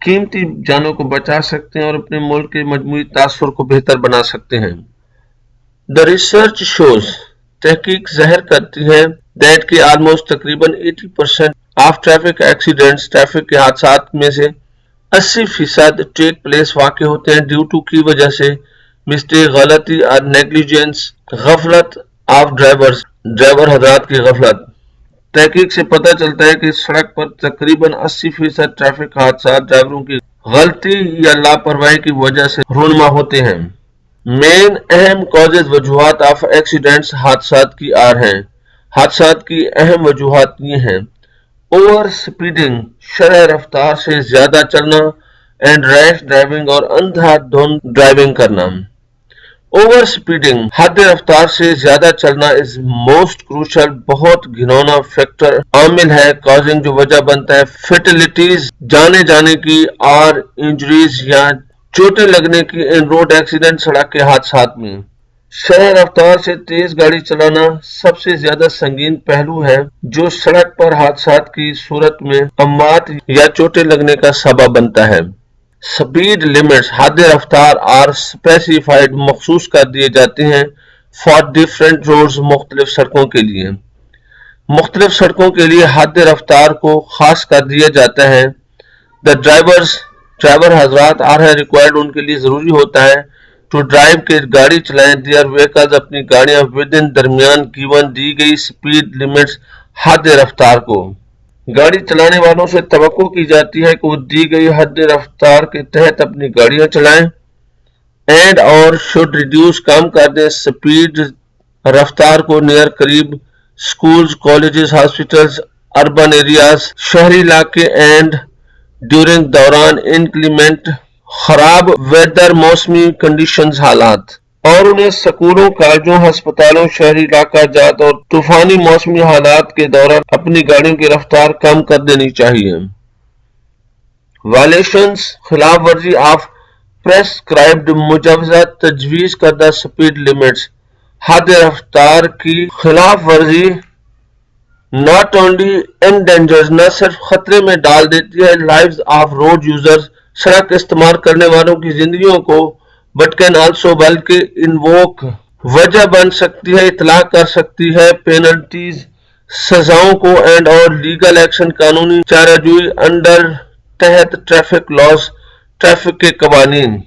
قیمتی جانوں کو بچا سکتے ہیں اور اپنے ملک کے مجموعی تاثر کو بہتر بنا سکتے ہیں۔ The research shows تحقیق ظاہر کرتی ہے that کہ almost تقریباً 80% of traffic accidents ٹریفک کے حادثات میں سے 80% ٹیک پلیس واقع ہوتے ہیں ڈیو ٹو کی وجہ سے مسٹیک غلطی اور نیگلیجنس غفلت آف ڈرائیور حضرات کی غفلت۔ تحقیق سے پتہ چلتا ہے کہ سڑک پر تقریباً 80% ٹریفک حادثات ڈرائیوروں کی غلطی یا لاپرواہی کی وجہ سے رونما ہوتے ہیں۔ مین اہم کازز وجوہات آف ایکسیڈنٹس حادثات کی ہیں۔ حادثات کی اہم وجوہات یہ ہیں: اوور سپیڈنگ شرح رفتار سے زیادہ چلنا، اینڈ ریش ڈرائیونگ اور اندھا دھند ڈرائیونگ کرنا۔ اوور سپیڈنگ حد رفتار سے زیادہ چلنا از موسٹ کروشل بہت گھنونا فیکٹر عامل ہے کازنگ جو وجہ بنتا ہے فیٹلٹیز جانے جانے کی اور انجریز یا چوٹیں لگنے کی ان روڈ ایکسیڈنٹ سڑک کے حادثات میں۔ شرح رفتار سے تیز گاڑی چلانا سب سے زیادہ سنگین پہلو ہے جو سڑک پر حادثات کی صورت میں اموات یا چوٹیں لگنے کا سبب بنتا ہے۔ سپیڈ لمٹس حد رفتار اور اسپیسیفائڈ مخصوص کر دیے جاتے ہیں فار ڈیفرنٹ روڈز مختلف سڑکوں کے لیے۔ مختلف سڑکوں کے لیے حد رفتار کو خاص کر دیا جاتا ہے۔ دا ڈرائیور حضرات آر ہے ریکوائرڈ ان کے لیے ضروری ہوتا ہے ٹو ڈرائیو کے گاڑی چلائیں دیئر ویکلز اپنی گاڑیاں ودن درمیان گیون دی گئی سپیڈ لمٹس حد رفتار کو۔ گاڑی چلانے والوں سے توقع کی جاتی ہے کہ وہ دی گئی حد رفتار کے تحت اپنی گاڑیاں چلائیں اینڈ اور شوڈ ریڈیوس کم کر دیں سپیڈ رفتار کو نیئر قریب schools colleges hospitals urban areas شہری علاقے اینڈ ڈیورنگ دوران انکلیمنٹ خراب ویدر موسمی کنڈیشنز حالات، اور انہیں سکولوں کالجوں ہسپتالوں شہری علاقہ جات اور طوفانی موسمی حالات کے دوران اپنی گاڑیوں کی رفتار کم کر دینی چاہیے۔ وائلیشنز خلاف ورزی آف پریسکرائبڈ مجوزہ تجویز کردہ سپیڈ لمٹس حد رفتار کی خلاف ورزی not only endangers نہ صرف خطرے میں ڈال دیتی ہے lives of road users سڑک استعمال کرنے والوں کی زندگیوں کو but can also بلکہ invoke وجہ بن سکتی ہے اطلاق کر سکتی ہے پینلٹیز سزاؤں کو اینڈ اور لیگل ایکشن قانونی چارہ جوئی انڈر تحت ٹریفک لاز ٹریفک کے قوانین۔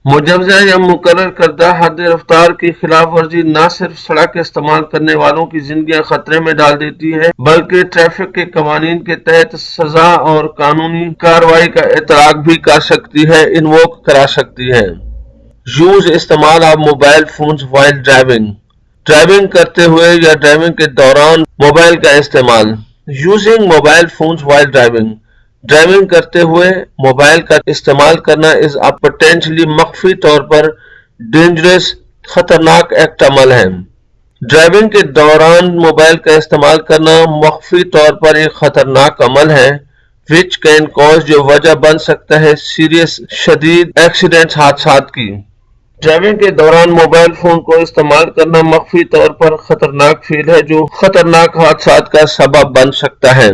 مجوزہ یا مقرر کردہ حد رفتار کی خلاف ورزی نہ صرف سڑک استعمال کرنے والوں کی زندگیاں خطرے میں ڈال دیتی ہے بلکہ ٹریفک کے قوانین کے تحت سزا اور قانونی کارروائی کا اطلاق بھی کر سکتی ہے انووک کرا سکتی ہے۔ یوز استعمال of mobile phones while driving کرتے ہوئے یا ڈرائیونگ کے دوران موبائل کا استعمال۔ Using mobile phones while driving کرتے ہوئے موبائل کا استعمال کرنا از اے پوٹینشلی مخفی طور پر ڈینجرس خطرناک ایکٹ عمل ہے۔ ڈرائیونگ کے دوران موبائل کا استعمال کرنا مخفی طور پر ایک خطرناک عمل ہے which can cause جو وجہ بن سکتا ہے سیریس شدید ایکسیڈنٹس حادثات کی۔ ڈرائیونگ کے دوران موبائل فون کو استعمال کرنا مخفی طور پر خطرناک فعل ہے جو خطرناک حادثات کا سبب بن سکتا ہے۔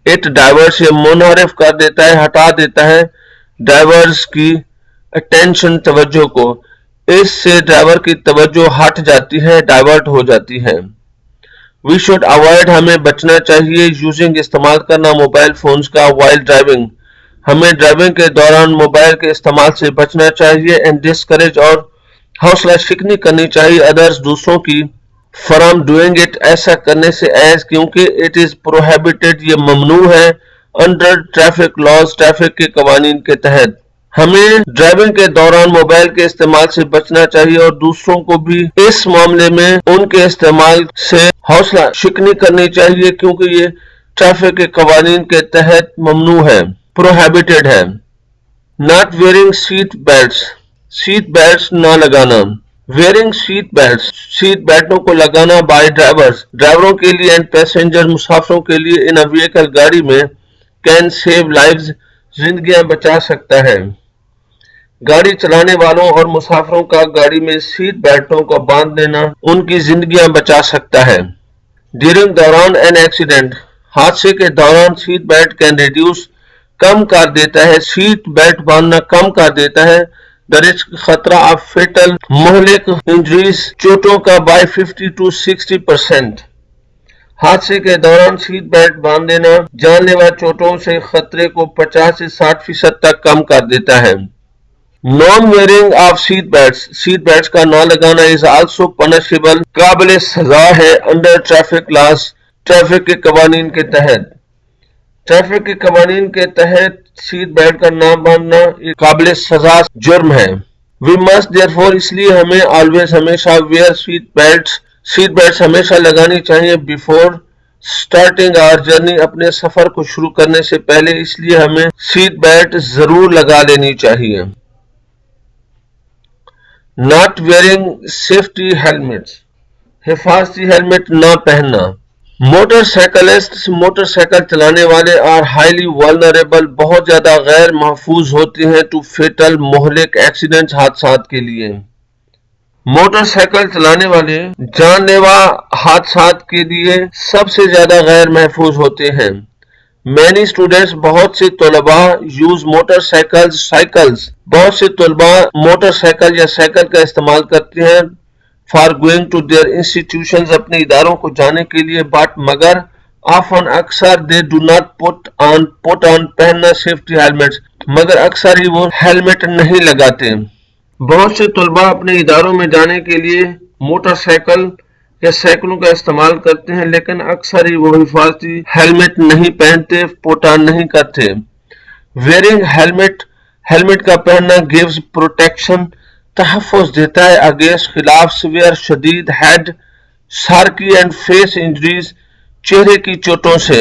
اٹ ڈرائیور سے منحرف کر دیتا ہے ہٹا دیتا ہے ڈرائیورز کی اٹینشن توجہ کو، اس سے ڈرائیور کی توجہ ہٹ جاتی ہے ڈائیورٹ ہو جاتی ہے۔ وی شوڈ اوائڈ ہمیں بچنا چاہیے یوزنگ استعمال کرنا موبائل فونز کا وائل ڈرائیونگ ہمیں ڈرائیونگ کے دوران موبائل کے استعمال سے بچنا چاہیے اینڈ ڈسکریج اور حوصلہ شکنی کرنی چاہیے ادرس دوسروں کی فرام ڈوئنگ اٹ ایسا کرنے سے ایز کیونکہ اٹ از پروہیبٹڈ یہ ممنوع ہے انڈر ٹریفک لاز ٹریفک کے قوانین کے تحت۔ ہمیں ڈرائیونگ کے دوران موبائل کے استعمال سے بچنا چاہیے اور دوسروں کو بھی اس معاملے میں ان کے استعمال سے حوصلہ شکنی کرنی چاہیے کیونکہ یہ ٹریفک کے قوانین کے تحت ممنوع ہے پروہیبٹڈ ہے۔ ناٹ ویئرنگ سیٹ بیلٹس نہ لگانا۔ ویئرنگ سیٹ بیلٹوں کو لگانا بائی ڈرائیوروں کے لیے اینڈ پیسنجر مسافروں کے لیے ان وہیکل گاڑی میں کین سیو لائفز زندگیاں بچا سکتا ہے۔ گاڑی چلانے والوں اور مسافروں کا گاڑی میں سیٹ بیلٹوں کو باندھ دینا ان کی زندگیاں بچا سکتا ہے۔ ڈیورنگ دوران این ایکسیڈنٹ حادثے کے دوران سیٹ بیلٹ کین ریڈیوس کم کر دیتا ہے، سیٹ بیلٹ باندھنا کم کر دیتا ہے the risk خطرہ of fatal مہلک انجریز چوٹوں کا by 50 to 60%۔ حادثے کے دوران سیٹ بیلٹ باندھ دینا جان لیوا چوٹوں سے خطرے کو 50 سے 60% تک کم کر دیتا ہے۔ Non wearing of seat belts کا نہ لگانا is also punishable، قابل سزا ہے under traffic laws، ٹریفک کے قوانین کے تحت۔ ٹریفک کے قوانین کے تحت سیٹ بیلٹ کا نہ باندھنا ایک قابل سزا جرم ہے۔ We must therefore اس لیے ہمیں always ہمیشہ wear سیٹ بیلٹس ہمیشہ لگانی چاہیے before starting our journey، اپنے سفر کو شروع کرنے سے پہلے، اس لیے ہمیں سیٹ بیلٹ ضرور لگا لینی چاہیے۔ Not wearing safety helmets، حفاظتی ہیلمٹ نہ پہننا۔ موٹر سائیکل چلانے والے are highly vulnerable، بہت زیادہ غیر محفوظ ہوتے ہیں to fatal مہلک ایکسیڈنٹس، حادثات کے لیے۔ موٹر سائیکل چلانے والے جان لیوا حادثات کے لیے سب سے زیادہ غیر محفوظ ہوتے ہیں۔ Many students، بہت سے طلباء use motorcycles، بہت سے طلباء موٹر سائیکل یا سائیکل کا استعمال کرتے ہیں for going to their institutions، اپنے اداروں کو جانے کے لیے، but مگر often اکثر they do not put on پہننا safety helmets، مگر اکثر ہی وہ ہیلمٹ نہیں لگاتے۔ بہت سے طلباء اپنے اداروں میں جانے کے لیے موٹر سائیکل یا سائیکلوں کا استعمال کرتے ہیں، لیکن اکثر ہی وہ حفاظتی ہیلمٹ نہیں پہنتے، پٹ آن نہیں کرتے۔ ویئرنگ ہیلمٹ کا پہننا gives protection، تحفظ دیتا ہے اگینسٹ خلاف سویئر شدید ہیڈ، سر کی اینڈ فیس انجریز، چہرے کی چوٹوں سے،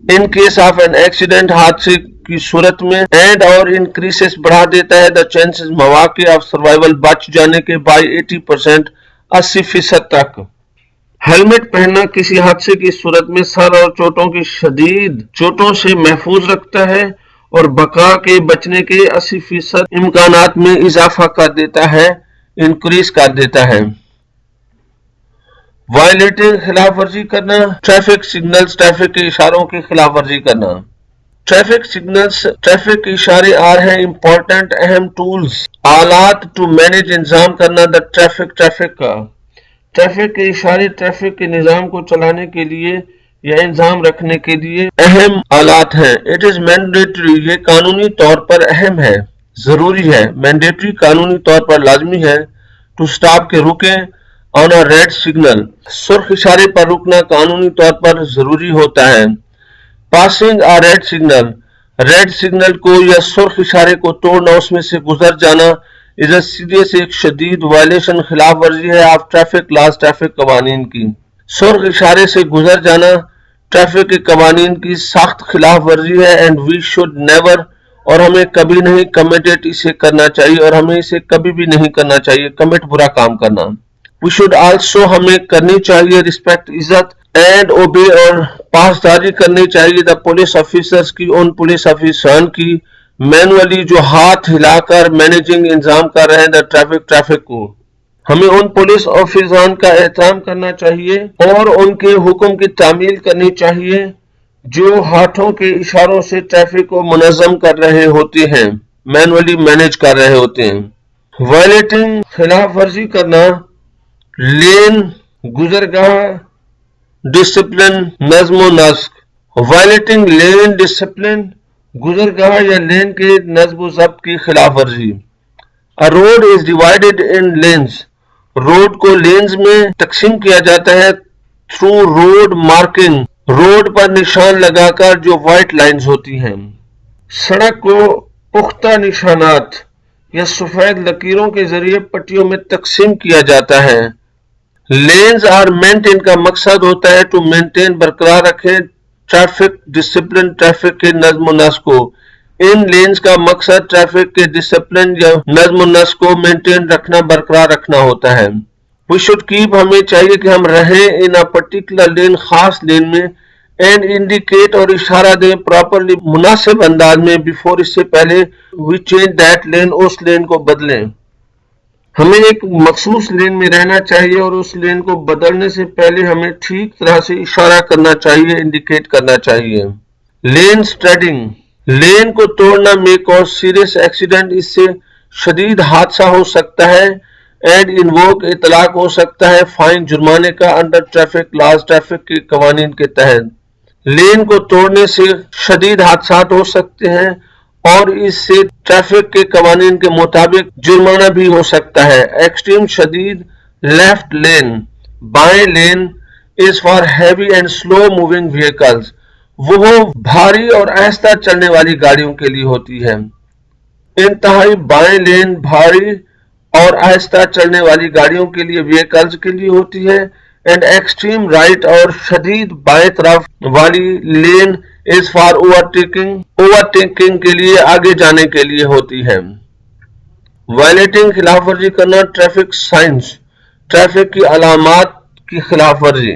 in case of an accident, حادثے کی صورت میں، اینڈ اور انکریسز بڑھا دیتا ہے دا چانسز، مواقع آف سروائیول، بچ جانے کے بائی 80%، 80% تک۔ ہیلمٹ پہننا کسی حادثے کی صورت میں سر اور چوٹوں کی شدید چوٹوں سے محفوظ رکھتا ہے اور بقا کے بچنے کے 80% امکانات میں اضافہ کر دیتا ہے، انکریز کر دیتا ہے۔ وائلیٹنگ، خلاف ورزی کرنا، ٹریفک سگنلز، ٹریفک کے اشاروں کی خلاف ورزی کرنا۔ ٹریفک سگنلز، ٹریفک کے اشارے ہیں امپورٹنٹ، اہم ٹولز، آلات ٹو مینج، انتظام کرنا دا ٹریفک کا۔ ٹریفک کے اشارے ٹریفک کے نظام کو چلانے کے لیے یا انظام رکھنے کے لیے اہم آلات ہیں۔ اٹ از مینڈیٹری، یہ قانونی طور پر اہم ہے، ضروری ہے۔ مینڈیٹری، قانونی طور پر لازمی ہے۔ ٹو سٹاپ، کے رکیں۔ آن اے ریڈ سگنل، سرخ اشارے پر رکنا قانونی طور پر ضروری ہوتا ہے۔ Passing a red signal, red signal کو یا سرخ اشارے کو توڑنا، اس میں سے گزر جانا، از اے سیریس، ایک شدید وائلیشن، خلاف ورزی ہے آف ٹریفک لاز، ٹریفک قوانین کی۔ سرخ اشارے سے گزر جانا ٹریفک کے قوانین کی سخت خلاف ورزی ہے، اینڈ وی شوڈ نیور، اور ہمیں کبھی نہیں کمیٹڈ، اسے کرنا چاہیے، اور ہمیں اسے کبھی بھی نہیں کرنا چاہیے، کمٹ برا کام کرنا۔ وی شوڈ آلسو، ہمیں کرنی چاہیے، رسپیکٹ، عزت، اینڈ اوبے، اور پاسداری کرنی چاہیے دا پولیس آفیسرز کی، ان پولیس آفیسران کی، مینولی، جو ہاتھ ہلا کر مینیجنگ، انضام کر رہے ہیں دا ٹریفک کو۔ ہمیں ان پولیس آفیسران کا احترام کرنا چاہیے اور ان کے حکم کی تعمیل کرنی چاہیے جو ہاتھوں کے اشاروں سے ٹریفک کو منظم کر رہے ہوتے ہیں، مینولی مینیج کر رہے ہوتے ہیں۔ وائلیٹنگ، خلاف ورزی کرنا، لین، گزرگاہ، ڈسپلن، نظم و نسق۔ وائلیٹنگ لین ڈسپلن، گزرگاہ یا لین کے نظم و ضبط کی خلاف ورزی۔ A road is divided in lanes، road کو لینز میں تقسیم کیا جاتا ہے through road marking، روڈ پر نشان لگا کر جو وائٹ لائنز ہوتی ہیں۔ سڑک کو پختہ نشانات یا سفید لکیروں کے ذریعے پٹیوں میں تقسیم کیا جاتا ہے۔ لینز آر مینٹین کا مقصد ہوتا ہے ٹو مینٹین، برقرار رکھیں، ٹریفک ڈسپلن، ٹریفک کے نظم و نسق کو۔ ان لینز کا مقصد ٹریفک کے ڈسپلن یا نظم و نسق کو مینٹین رکھنا، برقرار رکھنا ہوتا ہے۔ وی شوڈ کیپ، ہمیں چاہیے کہ ہم رہیں ان اے پرٹیکولر لین، خاص لین میں، اینڈ انڈیکیٹ، اور اشارہ دیں پراپرلی، مناسب انداز میں، بیفور، اس سے پہلے، وی چینج دیٹ لین، اس لین کو بدلیں۔ ہمیں ایک مخصوص لین میں رہنا چاہیے اور اس لین کو بدلنے سے پہلے ہمیں ٹھیک طرح سے اشارہ کرنا چاہیے، انڈیکیٹ کرنا چاہیے۔ لین سٹریڈنگ، لین کو توڑنا میں کاز سیریس ایکسیڈنٹ، اس سے شدید حادثہ ہو سکتا ہے. اینڈ انووک اطلاق ہو سکتا ہے فائن جرمانے کا انڈر ٹریفک لاز، ٹریفک کے قوانین کے تحت. لین کو توڑنے سے شدید حادثات ہو سکتے ہیں اور اس سے ٹریفک کے قوانین کے مطابق جرمانہ بھی ہو سکتا ہے. ایکسٹریم شدید لیفٹ لین، بائیں لین is for heavy and slow moving vehicles، وہ بھاری اور آہستہ چلنے والی گاڑیوں کے لیے ہوتی ہے. انتہائی بائیں لین بھاری اور آہستہ چلنے والی گاڑیوں کے لیے وہیکلز کے لیے ہوتی ہے. اینڈ ایکسٹریم رائٹ اور شدید بائیں طرف والی لین از فار اوورٹیکنگ کے لیے، آگے جانے کے لیے ہوتی ہے. وائلیٹنگ خلاف ورزی کرنا، ٹریفک سائنس، ٹریفک کی علامات کی خلاف ورزی.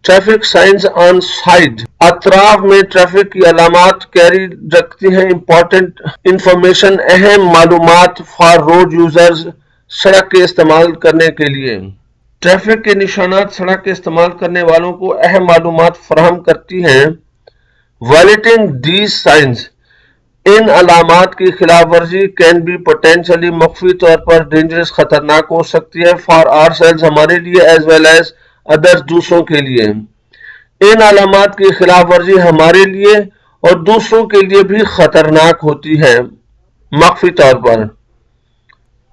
ٹریفک سائنس آن سائڈ، اطراف میں ٹریفک کی علامات کیری رکھتی ہیں امپورٹنٹ انفارمیشن، اہم معلومات فار روڈ یوزرز، سڑک کے استعمال کرنے کے لیے. ٹریفک کے نشانات سڑک کے استعمال کرنے والوں کو اہم معلومات فراہم کرتی ہیں. وائلیٹنگ دیز سائنس، ان علامات کی خلاف ورزی کین بی پوٹینشلی مخفی طور پر ڈینجرس، خطرناک ہو سکتی ہے فار آر سیلز، ہمارے لیے، ایز ویل ایز ادرس، دوسروں کے لیے. ان علامات کی خلاف ورزی ہمارے لیے اور دوسروں کے لیے بھی خطرناک ہوتی ہے مخفی طور پر.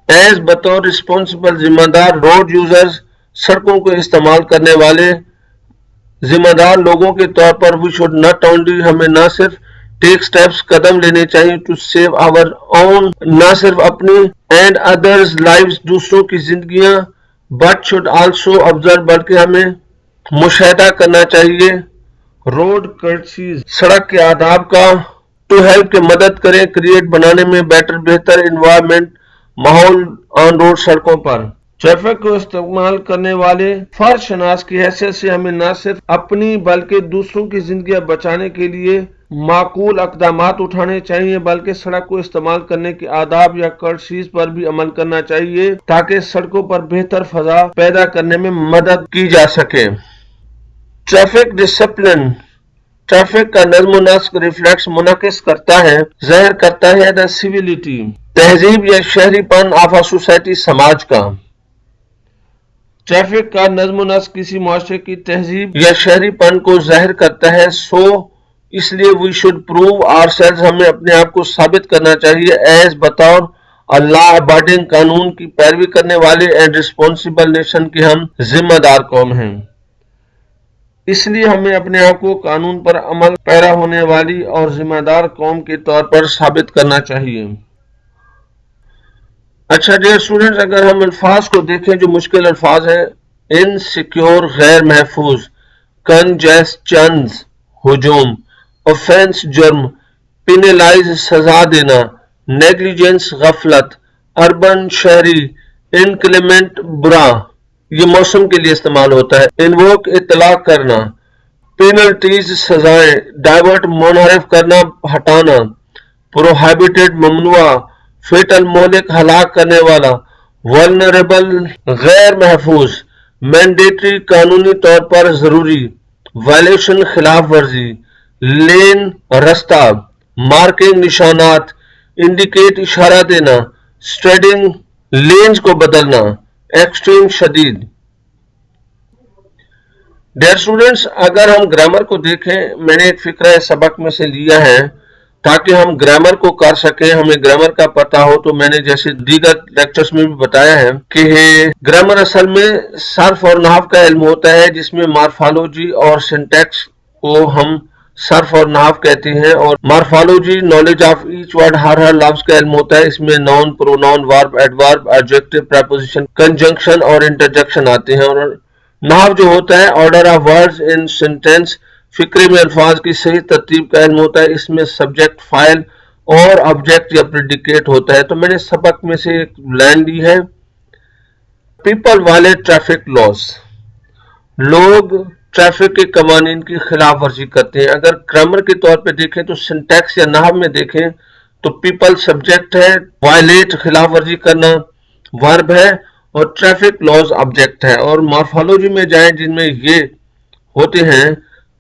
ایز بطور رسپانسبل، ذمہ دار روڈ یوزرز، سڑکوں کو استعمال کرنے والے ذمہ دار لوگوں کے طور پر وی شوڈ ناٹ اونلی، ہمیں نہ صرف ٹیک سٹیپس، قدم لینے چاہیے ٹو سیو آور اون، نہ صرف اپنی اینڈ ادرز لائفز، دوسروں کی زندگیاں، بٹ شوڈ آلسو آبزرو، بلکہ ہمیں مشاہدہ کرنا چاہیے روڈ کرٹسیز، سڑک کے آداب کا، ٹو ہیلپ کے مدد کریں کریٹ بنانے میں بہتر انوائرمنٹ، ماحول آن روڈ، سڑکوں پر. ٹریفک کو استعمال کرنے والے فرد شناس کی حیثیت سے ہمیں نہ صرف اپنی بلکہ دوسروں کی زندگیاں بچانے کے لیے معقول اقدامات اٹھانے چاہیے، بلکہ سڑک کو استعمال کرنے کے آداب یا کرٹسیز پر بھی عمل کرنا چاہیے تاکہ سڑکوں پر بہتر فضا پیدا کرنے میں مدد کی جا سکے. ٹریفک ڈسپلن، ٹریفک کا نظم و نسق ریفلیکٹس، منعکس کرتا ہے، ظاہر کرتا ہے دا سیویلٹی، تہذیب یا شہری پن آف اے سوسائٹی، سماج کا. ٹریفک کا نظم و نسق کسی معاشرے کی تہذیب یا شہری پن کو ظاہر کرتا ہے. اس لیے we should prove ourselves, ہمیں اپنے آپ کو ثابت کرنا چاہیے ایز بطور اللہ ابائڈنگ، قانون کی پیروی کرنے والے، اینڈ ریسپانسبل نیشن، کی ہم ذمہ دار قوم ہیں. اس لیے ہمیں اپنے آپ کو قانون پر عمل پیرا ہونے والی اور ذمہ دار قوم کے طور پر ثابت کرنا چاہیے. اچھا ڈیئر اسٹوڈنٹس، اگر ہم الفاظ کو دیکھیں جو مشکل الفاظ ہیں، انسیکیور، غیر محفوظ، کنجسچنز، ہجوم، اوفینس، جرم، پینلائز، سزا دینا، نیگلیجنس، غفلت، اربن، شہری، انکلیمنٹ، برا، یہ موسم کے لیے استعمال ہوتا ہے. انووک، اطلاق کرنا، پینلٹیز، سزائیں، ڈائیورٹ، منحرف کرنا، ہٹانا، پروہیبٹڈ، ممنوع، فیٹل، مہلک، ہلاک کرنے والا، ولنریبل، غیر محفوظ، مینڈیٹری، قانونی طور پر ضروری، وائلیشن، خلاف ورزی، لین، رستہ، مارکنگ، نشانات، انڈیکیٹ، اشارہ دینا، اسٹریڈنگ، لینز کو بدلنا، ایکسٹریم، شدید. ڈیئر اسٹوڈنٹس، اگر ہم گرامر کو دیکھیں، میں نے ایک فقرہ سبق میں سے لیا ہے تاکہ ہم گرامر کو کر سکیں، ہمیں گرامر کا پتہ ہو. تو میں نے جیسے دیگر لیکچرز میں بھی بتایا ہے کہ گرامر اصل میں صرف اور نحو کا علم ہوتا ہے، جس میں مارفالوجی اور سینٹیکس کو ہم صرف اور نحو کہتے ہیں، اور morphology knowledge of each word, ہر لفظ کا علم ہوتا ہے. اس میں noun, pronoun, verb, adverb, adjective, preposition, conjunction اور انٹرجیکشن آتے ہیں. اور نحو جو ہوتا ہے order of words in sentence, فقرے میں الفاظ کی صحیح ترتیب کا علم ہوتا ہے. اس میں سبجیکٹ، فاعل اور آبجیکٹ یا پریڈیکیٹ ہوتا ہے. تو میں نے سبق میں سے ایک لائن دی ہے، پیپل وائلیٹ ٹریفک لاز، لوگ ٹریفک کے قوانین کی خلاف ورزی کرتے ہیں. اگر گرامر کے طور پہ دیکھیں تو سنٹیکس یا نحو میں دیکھیں تو پیپل سبجیکٹ ہے، وائلیٹ خلاف ورزی کرنا ورب ہے، اور ٹریفک لاز آبجیکٹ ہے. اور مارفالوجی میں جائیں جن میں یہ ہوتے ہیں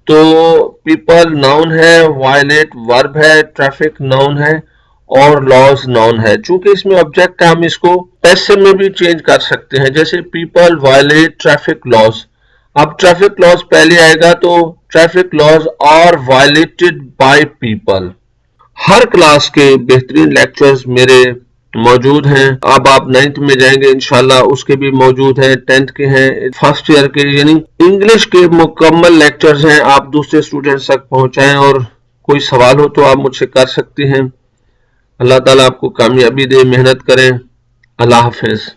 تو پیپل ناؤن ہے، وائلیٹ ورب ہے، ٹریفک ناؤن ہے اور لاز ناؤن ہے. چونکہ اس میں آبجیکٹ ہے ہم اس کو پیسو میں بھی چینج کر سکتے ہیں، جیسے پیپل وائلیٹ ٹریفک لاز. اب ٹریفک لاز پہلے آئے گا تو traffic laws are violated by people. ہر کلاس کے بہترین لیکچرز میرے موجود ہیں. اب آپ 9th میں جائیں گے انشاءاللہ اس کے بھی موجود ہیں، 10th کے ہیں، فرسٹ ایئر کے، یعنی انگلش کے مکمل لیکچرز ہیں. آپ دوسرے اسٹوڈنٹس تک پہنچائیں اور کوئی سوال ہو تو آپ مجھ سے کر سکتے ہیں. اللہ تعالیٰ آپ کو کامیابی دے، محنت کریں. اللہ حافظ.